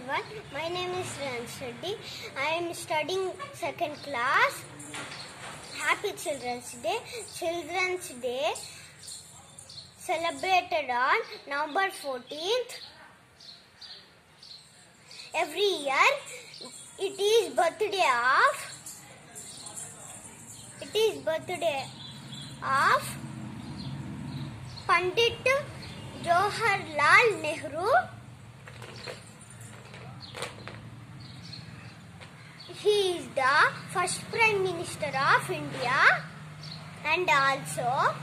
everyone. My name is Ransh Reddy. I am studying second class. Happy Children's Day. Children's Day celebrated on November 14th. Every year it is birthday of Pandit Jawaharlal Nehru. He is the first Prime Minister of India and also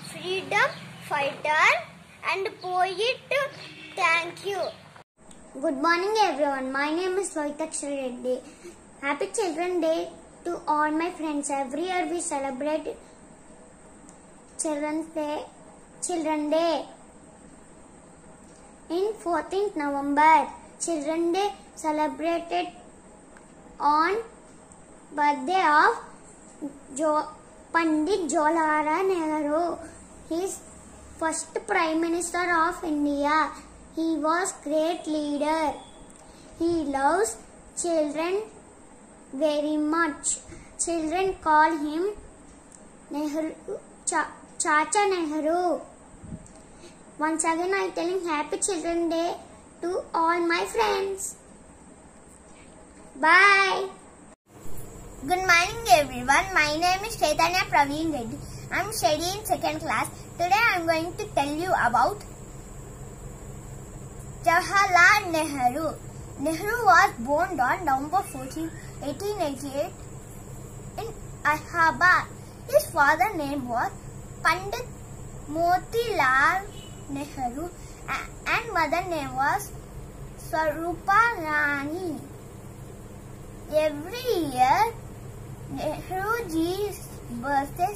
freedom fighter and poet. Thank you. Good morning everyone. My name is Lohitakshari Reddy. Happy Children's Day to all my friends. Every year we celebrate Children's Day. In 14th November, Children's Day celebrated on birthday of Pandit Jawaharlal Nehru. He is first Prime Minister of India. He was great leader. He loves children very much. Children call him Nehru, Chacha Nehru. Once again I am telling Happy Children's Day to all my friends. Bye. Good morning everyone. My name is Chaitanya Praveen Reddy. I am studying second class. Today I am going to tell you about Jawaharlal Nehru. Nehru was born on November 14, 1888 in Allahabad. His father's name was Pandit Motilal Nehru and mother's name was Swarupa Rani. Every year, Nehruji's birthday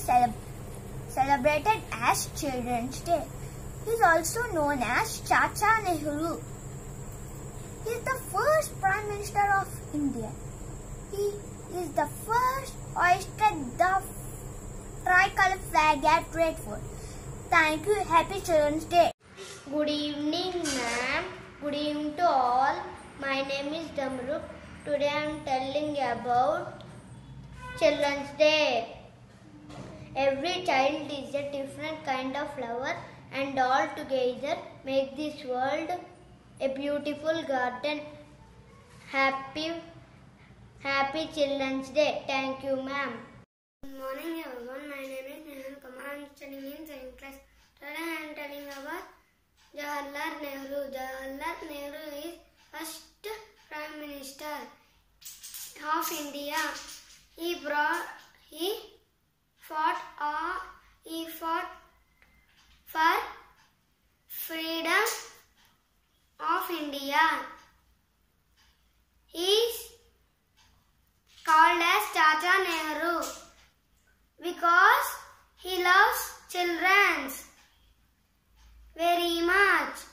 celebrated as Children's Day. He is also known as Chacha Nehru. He is the first Prime Minister of India. He is the first hoisted the tricolor flag at Red Fort. Thank you. Happy Children's Day. Good evening, ma'am. Good evening to all. My name is Damruk. Today I am telling about Children's Day. Every child is a different kind of flower and all together make this world a beautiful garden. Happy Children's Day. Thank you, ma'am. Good morning everyone. My name is Nehan Kumar. I am studying in second class. Today I am telling about Jawaharlal Nehru. Jawaharlal Nehru is first Prime Minister of India. He fought for freedom of India. He is called as Chacha Nehru because he loves children very much.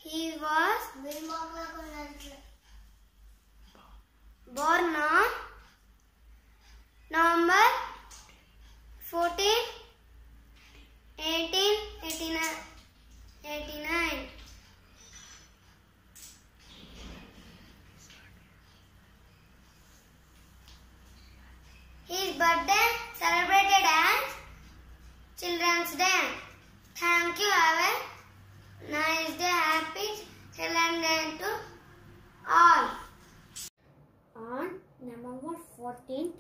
He was born on November 14, 1889. His birthday celebrated as Children's Day. Thank you. Have a nice day. Happy Children's Day to all. On November 14th,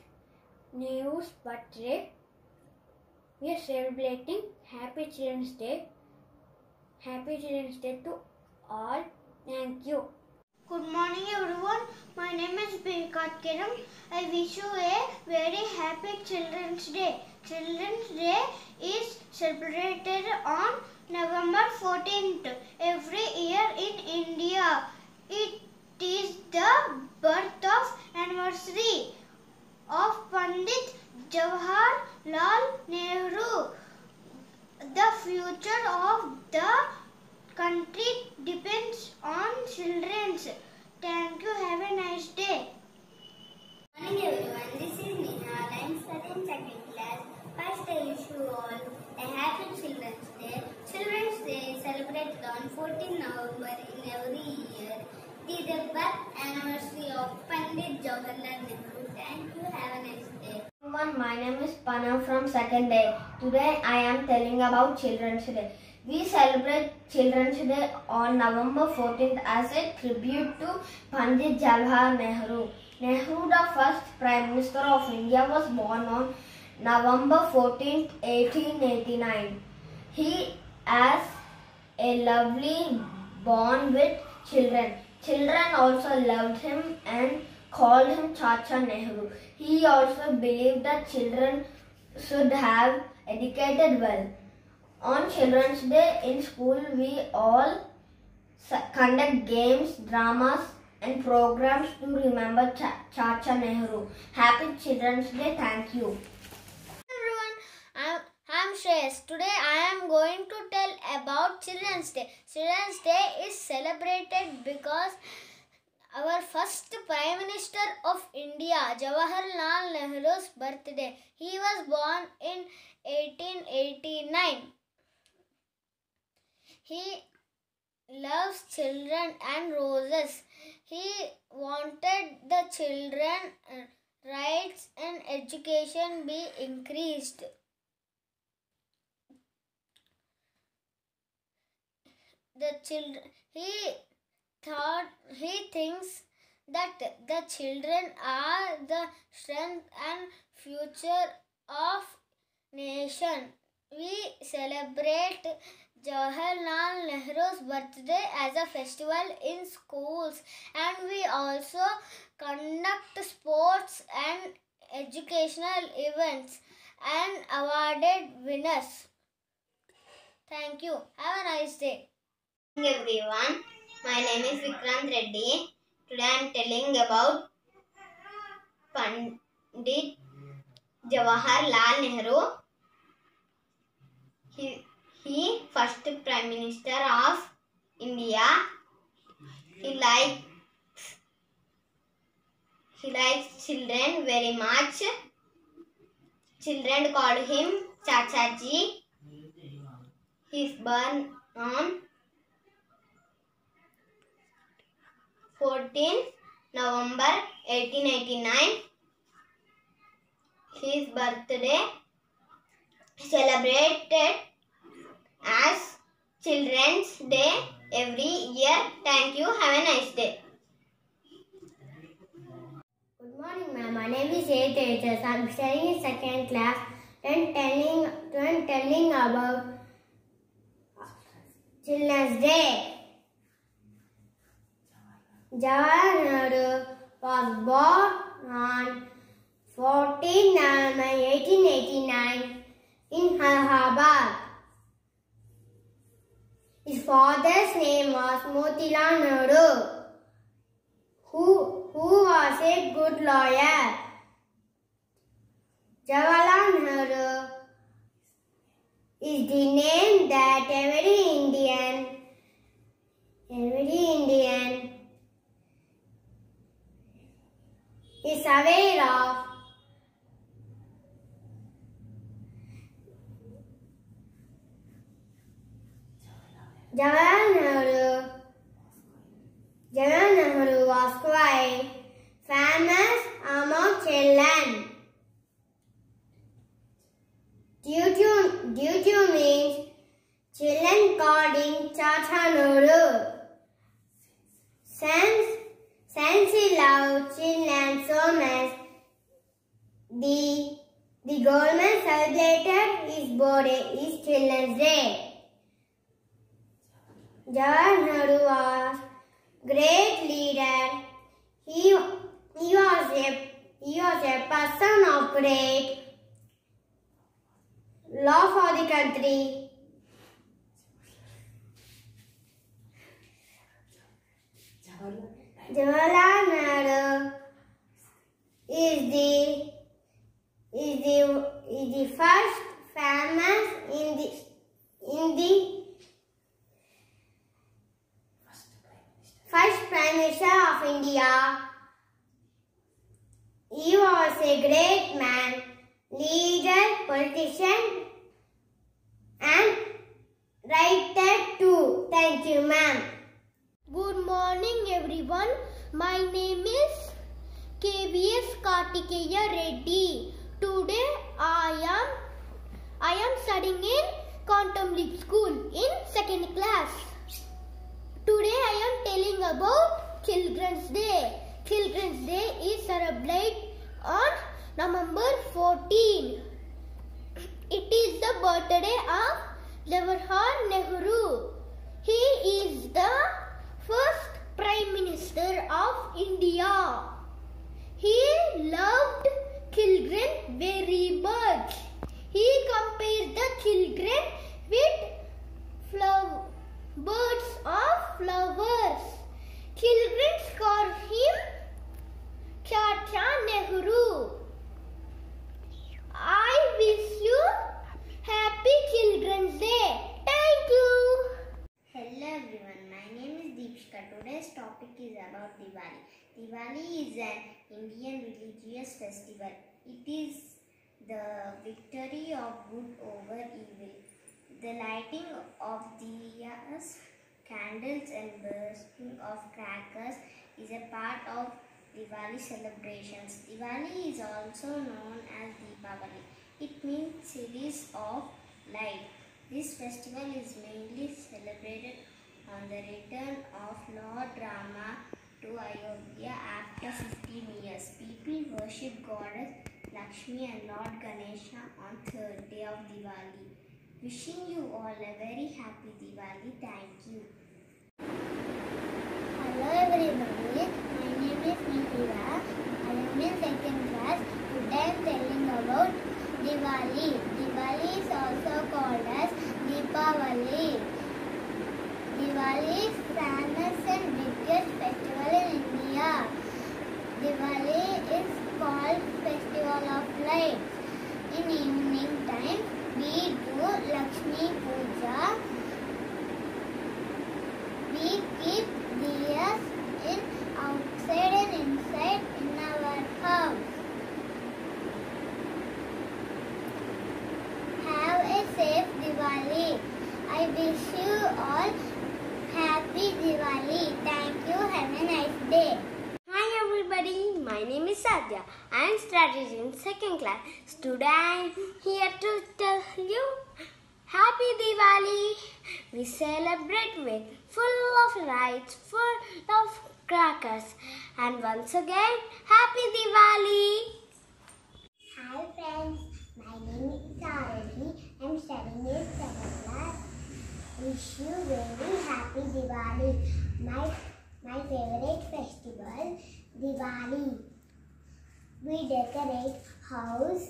Nehru's birthday, we are celebrating Happy Children's Day. Happy Children's Day to all. Thank you. Good morning everyone. My name is Bekat Kiram. I wish you a very happy Children's Day. Children's Day is celebrated on November 14th every year in India. It is the birth of anniversary of Pandit Jawaharlal Nehru. The future of the country depends on children. Thank you. Have a nice day. Good morning everyone. This is Nihal. I am studying second class. First I wish you all a happy Children's It is the birth anniversary of Pandit Jawaharlal Nehru. Thank you. Have a nice day. Everyone, my name is Panam from second day. Today I am telling about Children's Day. We celebrate Children's Day on November 14th as a tribute to Pandit Jawaharlal Nehru. Nehru, the first Prime Minister of India, was born on November 14th, 1889. He has a lovely bond with children. Children also loved him and called him Chacha Nehru. He also believed that children should have educated well. On Children's Day in school, we all conduct games, dramas and programs to remember Chacha Nehru. Happy Children's Day. Thank you. Everyone, I'm Shreyas. Today I am going to tell about Children's Day. Children's Day is celebrated because our first Prime Minister of India, Jawaharlal Nehru's birthday. He was born in 1889. He loves children and roses. He wanted the children rights and education be increased. He thinks that the children are the strength and future of nation. We celebrate Jawaharlal Nehru's birthday as a festival in schools, and we also conduct sports and educational events and awarded winners. Thank you. Have a nice day. Everyone, my name is Vikrant Reddy. Today I am telling about Pandit Jawaharlal Nehru. He first Prime Minister of India. He likes children very much. Children called him Chacha Ji. He is born on 14th November 1889. His birthday celebrated as Children's Day every year. Thank you. Have a nice day. Good morning, ma'am. My name is A. Tejas. I am studying in second class and telling about Children's Day. Jawaharlal Nehru was born on 14 November 1889 in Allahabad. His father's name was Motilal Nehru, who was a good lawyer. Jawaharlal Nehru is the name that every Indian is aware of. Jawaharlal Nehru was quite famous among children due to means children called him Chacha Nehru. Since he loved children so much, the government celebrated his birthday is Children's Day. Jawaharlal Nehru was great leader. He was a person of great love for the country. Jawaharlal Nehru is the first famous in the first Prime Minister of India. He was a great man, leader, politician and writer too. Thank you, ma'am. Good morning, everyone. everyone. My name is KVS Kartikeya Reddy. Today I am studying in Quantum Leap School in 2nd class. Today I am telling about Children's Day. Children's Day is celebrated on November 14. It is the birthday of Jawaharlal Nehru. He is the first Prime Minister of India. He loved children very much. He compared the children with birds of flowers. Children call him Chacha Nehru. I wish you Happy Children's Day. Thank you. Hello everyone, my name is Deepshika. Today's topic is about Diwali. Diwali is an Indian religious festival. It is the victory of good over evil. The lighting of diyas, candles and bursting of crackers is a part of Diwali celebrations. Diwali is also known as Deepavali. It means series of light. This festival is mainly celebrated on the return of Lord Rama to Ayodhya after 15 years. People worship Goddess Lakshmi and Lord Ganesha on 3rd day of Diwali. Wishing you all a very happy Diwali. Thank you. Hello everybody, my name is Nihira. I am in 2nd class. Today I am telling about Diwali. Diwali is also called as Deepavali. Diwali is famous and biggest festival in India. Diwali is called Festival of Lights. In evening time, we do Lakshmi Puja. We keep diyas in outside and inside in our house. Have a safe Diwali. I wish you all Happy Diwali. Thank you. Have a nice day. Hi everybody, my name is Sadhya. I am studying in 2nd class. Today I am here to tell you Happy Diwali. We celebrate with full of lights, full of crackers. And once again, Happy Diwali. Hi friends, my name is Sarani. I am studying in 2nd class. Wish you very happy Diwali. My favorite festival, Diwali. We decorate houses,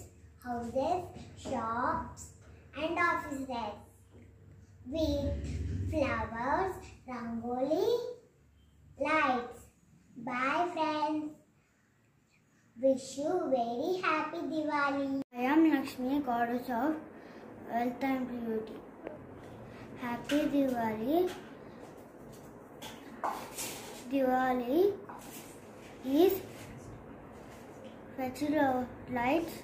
shops and offices with flowers, rangoli, lights. Bye friends. Wish you very happy Diwali. I am Lakshmi, goddess of wealth and beauty. Happy Diwali. Diwali is festival of lights.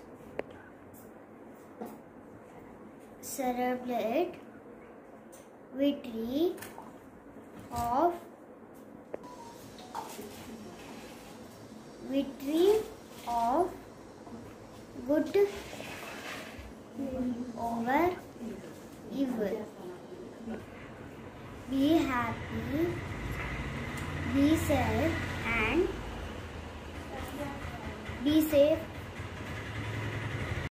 Celebrate victory of good over evil. Be happy, be safe and be safe